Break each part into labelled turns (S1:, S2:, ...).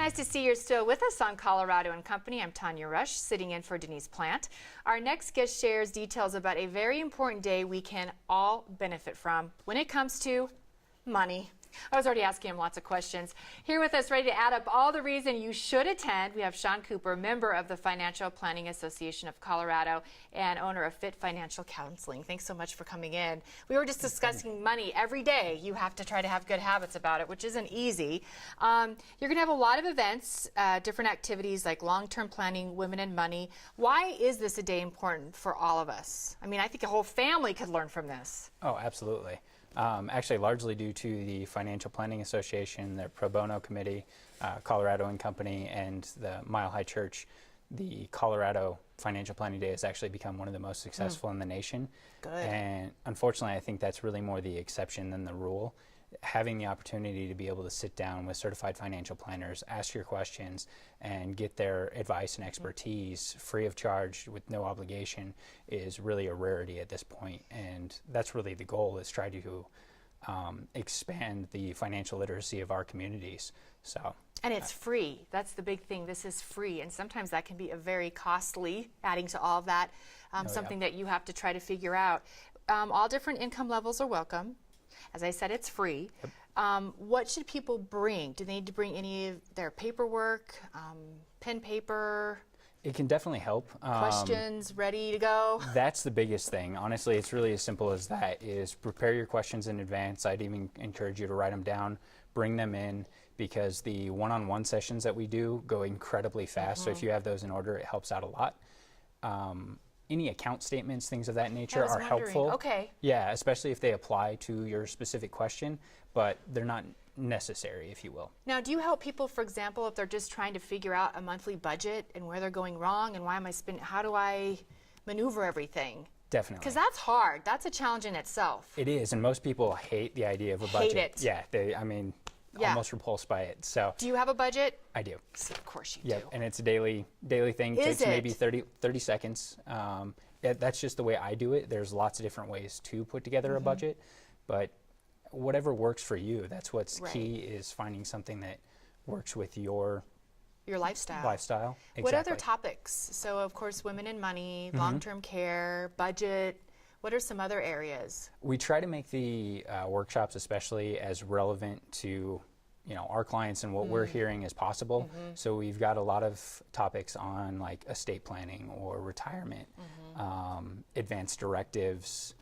S1: nice to see you're still with us on Colorado and Company. I'm Tanya Rush, sitting in for Denise Plant. Our next guest shares details about a very important day we can all benefit from when it comes to money. I was already asking him lots of questions. Here with us, ready to add up all the reason you should attend, we have Sean Cooper, member of the Financial Planning Association of Colorado and owner of Fit Financial Counseling. Thanks so much for coming in. We were just discussing money. Every day you have to try to have good habits about it, which isn't easy. You're going to have a lot of events, different activities like long-term planning, women and money. Why is this a day important for all of us? I mean, I think a whole family could learn from this.
S2: Oh, absolutely. Actually, largely due to the Financial Planning Association, their pro bono committee, Colorado and Company, and the Mile High Church. The Colorado Financial Planning Day has actually become one of the most successful in the nation.
S1: Good.
S2: And unfortunately, I think that's really more the exception than the rule. Having the opportunity to be able to sit down with certified financial planners, ask your questions, and get their advice and expertise free of charge with no obligation is really a rarity at this point. And that's really the goal, is try to expand the financial literacy of our communities. So.
S1: And it's free. That's the big thing. This is free. And sometimes that can be a very costly, adding to all of that, something that you have to try to figure out. All different income levels are welcome. As I said, it's free. Yep. What should people bring? Do they need to bring any of their paperwork, pen, paper?
S2: It can definitely help.
S1: Questions ready to go?
S2: That's the biggest thing. Honestly, it's really as simple as that, is prepare your questions in advance. I'd even encourage you to write them down, bring them in, because the one-on-one sessions that we do go incredibly fast. So if you have those in order, it helps out a lot. Any account statements, things of that nature are helpful.
S1: Okay.
S2: Yeah, especially if they apply to your specific question, but they're not necessary, if you will.
S1: Now, do you help people, for example, if they're just trying to figure out a monthly budget and where they're going wrong and why am I spending, how do I maneuver everything?
S2: Definitely.
S1: Because that's hard. That's a challenge in itself.
S2: It is, and most people hate the idea of a budget.
S1: Hate it.
S2: Yeah, almost repulsed by it. So.
S1: Do you have a budget?
S2: I do.
S1: So of course you
S2: do.
S1: do.
S2: And it's a daily thing.
S1: Is
S2: Takes maybe 30 seconds. That's just the way I do it. There's lots of different ways to put together a budget, but whatever works for you. That's what's key, is finding something that works with your
S1: lifestyle.
S2: Exactly.
S1: What other topics? So of course, women and money, long-term care, budget. What are some other areas? We
S2: try to make the workshops especially as relevant to our clients and what we're hearing as possible. So we've got a lot of topics on like estate planning or retirement, advanced directives,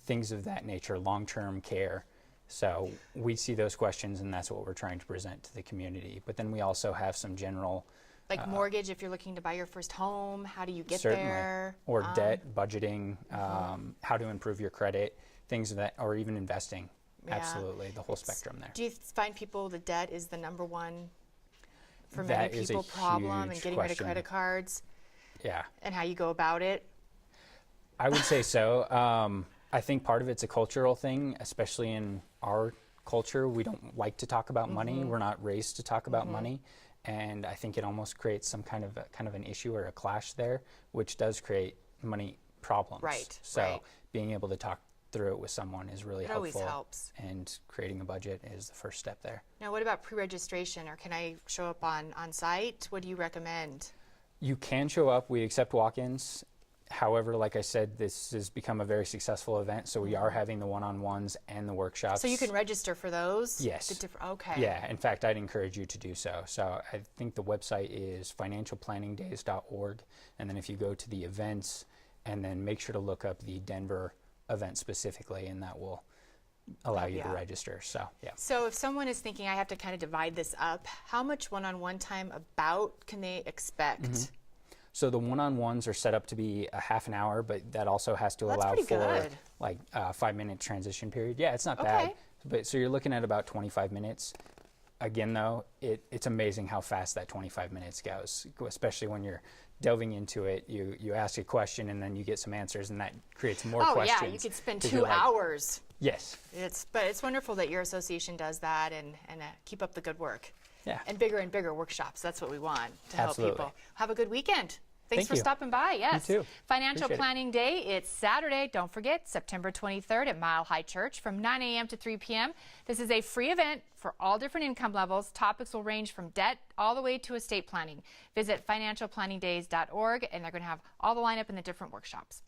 S2: things of that nature, long-term care. So we see those questions, and that's what we're trying to present to the community. But then we also have some general...
S1: Like mortgage, if you're looking to buy your first home, how do you get there?
S2: Or debt, budgeting, how to improve your credit, things of that, or even investing. Yeah. Absolutely, the whole spectrum there.
S1: Do you find people the debt is the number one for many people problem, and getting rid of credit cards?
S2: Yeah.
S1: And how you go about it?
S2: I would say so. I think part of it's a cultural thing, especially in our culture. We don't like to talk about money. We're not raised to talk about money. And I think it almost creates some kind of an issue or a clash there, which does create money problems.
S1: Right.
S2: So being able to talk through it with someone is really helpful.
S1: It always helps.
S2: And creating a budget is the first step there.
S1: Now, what about pre-registration, or can I show up on site? What do you recommend?
S2: You can show up. We accept walk-ins. However, like I said, this has become a very successful event, so we are having the one-on-ones and the workshops.
S1: So you can register for those?
S2: Yes.
S1: Okay.
S2: Yeah, in fact, I'd encourage you to do so. So I think the website is financialplanningdays.org, and then if you go to the events, and then make sure to look up the Denver event specifically, and that will allow you to register. So, yeah.
S1: So if someone is thinking, I have to kind of divide this up, how much one-on-one time about can they expect?
S2: So the one-on-ones are set up to be a half an hour, but that also has to allow for like a 5-minute transition period. Yeah, it's not bad. But so you're looking at about 25 minutes. Again, though, it's amazing how fast that 25 minutes goes, especially when you're delving into it. You ask a question and then you get some answers, and that creates more questions.
S1: Oh yeah, you could spend 2 hours.
S2: Yes.
S1: But it's wonderful that your association does that, and keep up the good work.
S2: Yeah.
S1: And bigger workshops. That's what we want to help people. Have a good weekend. Thanks for
S2: you.
S1: stopping by. Yes.
S2: You too.
S1: Financial
S2: Appreciate it.
S1: Planning Day. It's Saturday. Don't forget, September 23rd at Mile High Church from 9 a.m. to 3 p.m. This is a free event for all different income levels. Topics will range from debt all the way to estate planning. Visit financialplanningdays.org, and they're going to have all the lineup in the different workshops.